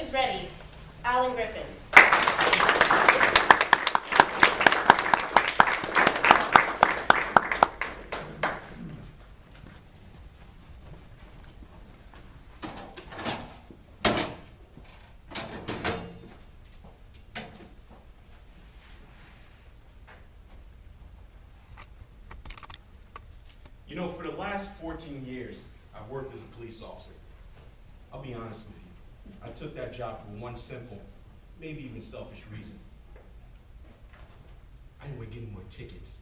is ready. Alan Griffin. You know, for the last 14 years, I've worked as a police officer. I'll be honest with you. I took that job for one simple, maybe even selfish reason. I didn't want to get any more tickets.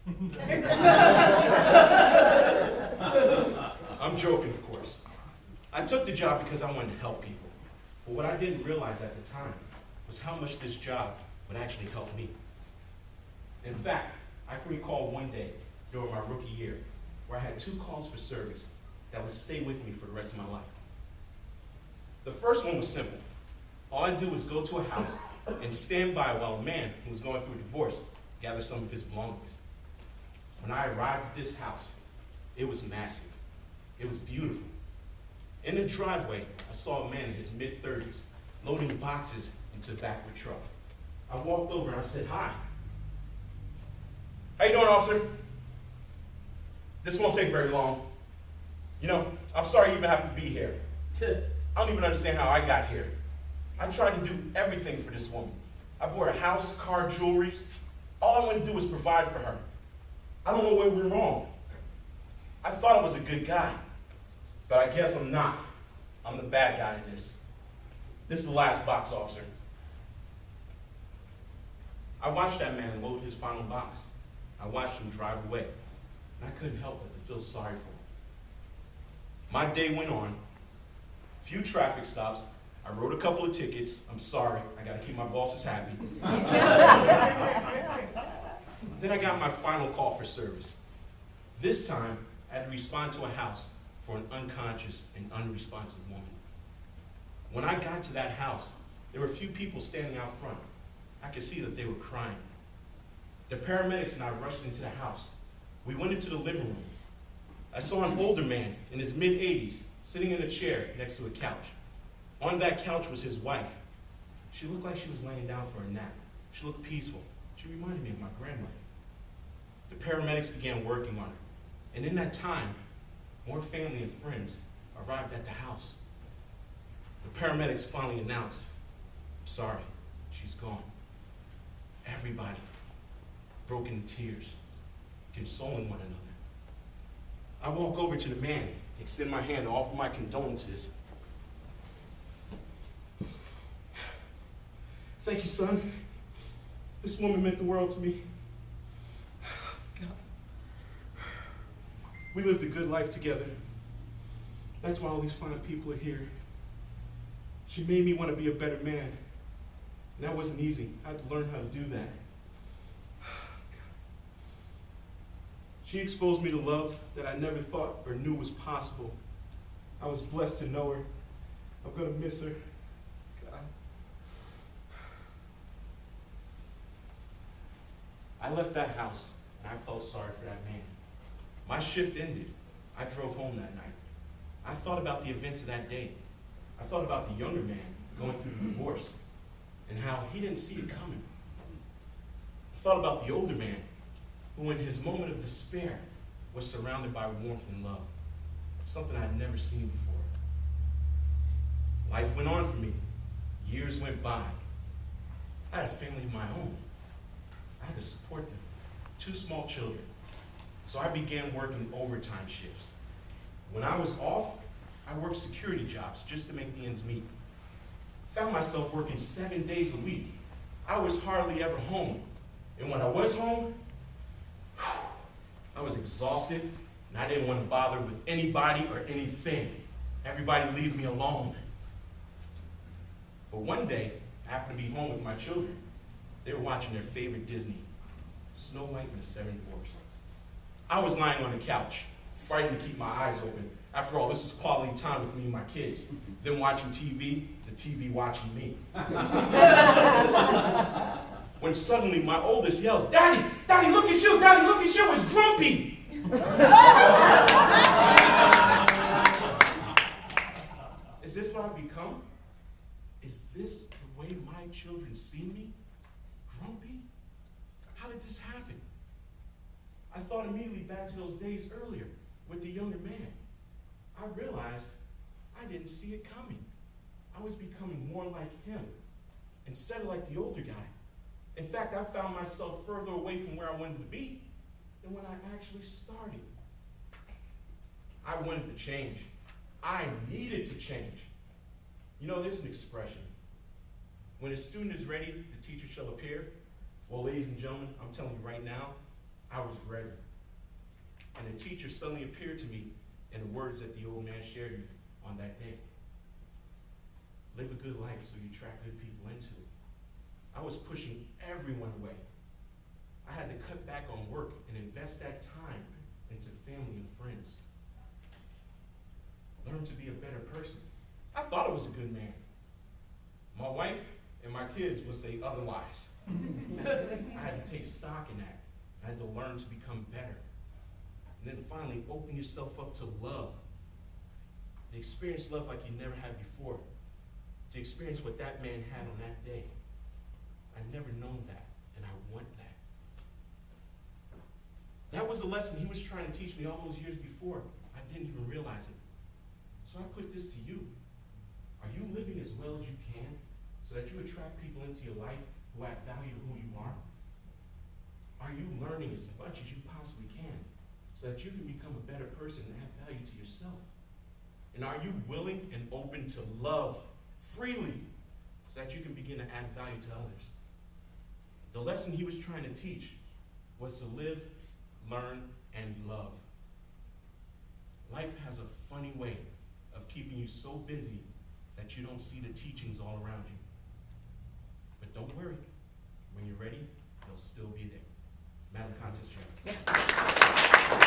I'm joking, of course. I took the job because I wanted to help people. But what I didn't realize at the time was how much this job would actually help me. In fact, I can recall one day during my rookie year where I had 2 calls for service that would stay with me for the rest of my life. The first one was simple. All I'd do was go to a house and stand by while a man who was going through a divorce gathered some of his belongings. When I arrived at this house, it was massive. It was beautiful. In the driveway, I saw a man in his mid-30s loading boxes into the back of a truck. I walked over and I said, "Hi. How you doing, officer? This won't take very long. You know, I'm sorry you even have to be here. I don't even understand how I got here. I tried to do everything for this woman. I bought her house, car, jewelry. All I wanted to do was provide for her. I don't know where we were wrong. I thought I was a good guy, but I guess I'm not. I'm the bad guy in this. This is the last box, officer." I watched that man load his final box. I watched him drive away, and I couldn't help but to feel sorry for him. My day went on. Few traffic stops. I wrote a couple of tickets. I'm sorry, I gotta keep my bosses happy. Then I got my final call for service. This time, I had to respond to a house for an unconscious and unresponsive woman. When I got to that house, there were a few people standing out front. I could see that they were crying. The paramedics and I rushed into the house. We went into the living room. I saw an older man in his mid-80s sitting in a chair next to a couch. On that couch was his wife. She looked like she was laying down for a nap. She looked peaceful. She reminded me of my grandmother. The paramedics began working on her. And in that time, more family and friends arrived at the house. The paramedics finally announced, "Sorry, she's gone." Everybody broke into tears, consoling one another. I walk over to the man, extend my hand to offer my condolences. "Thank you, son. This woman meant the world to me. God. We lived a good life together. That's why all these fine people are here. She made me want to be a better man. And that wasn't easy. I had to learn how to do that. She exposed me to love that I never thought or knew was possible. I was blessed to know her. I'm going to miss her. God." I left that house, and I felt sorry for that man. My shift ended. I drove home that night. I thought about the events of that day. I thought about the younger man going through the divorce and how he didn't see it coming. I thought about the older man who in his moment of despair was surrounded by warmth and love, something I'd never seen before. Life went on for me. Years went by. I had a family of my own. I had to support them, 2 small children. So I began working overtime shifts. When I was off, I worked security jobs just to make the ends meet. Found myself working 7 days a week. I was hardly ever home. And when I was home, I was exhausted, and I didn't want to bother with anybody or anything. Everybody leave me alone. But one day, I happened to be home with my children. They were watching their favorite Disney, Snow White and the 7 Dwarfs. I was lying on the couch, frightened to keep my eyes open. After all, this was quality time with me and my kids. Them watching TV, the TV watching me. When suddenly my oldest yells, "Daddy, Daddy, look at you, Daddy, look at you, it's Grumpy." Is this what I've become? Is this the way my children see me? Grumpy? How did this happen? I thought immediately back to those days earlier with the younger man. I realized I didn't see it coming. I was becoming more like him instead of like the older guy. In fact, I found myself further away from where I wanted to be than when I actually started. I wanted to change. I needed to change. You know, there's an expression. When a student is ready, the teacher shall appear. Well, ladies and gentlemen, I'm telling you right now, I was ready. And the teacher suddenly appeared to me in the words that the old man shared on that day. Live a good life so you attract good people into it. I was pushing everyone away. I had to cut back on work and invest that time into family and friends. Learn to be a better person. I thought I was a good man. My wife and my kids would say otherwise. I had to take stock in that. I had to learn to become better. And then finally, open yourself up to love. To experience love like you never had before. To experience what that man had on that day. I'd never known that, and I want that. That was the lesson he was trying to teach me all those years before. I didn't even realize it. So I put this to you. Are you living as well as you can so that you attract people into your life who add value to who you are? Are you learning as much as you possibly can so that you can become a better person and add value to yourself? And are you willing and open to love freely so that you can begin to add value to others? The lesson he was trying to teach was to live, learn, and love. Life has a funny way of keeping you so busy that you don't see the teachings all around you. But don't worry, when you're ready, they'll still be there. Madam Contest Chair.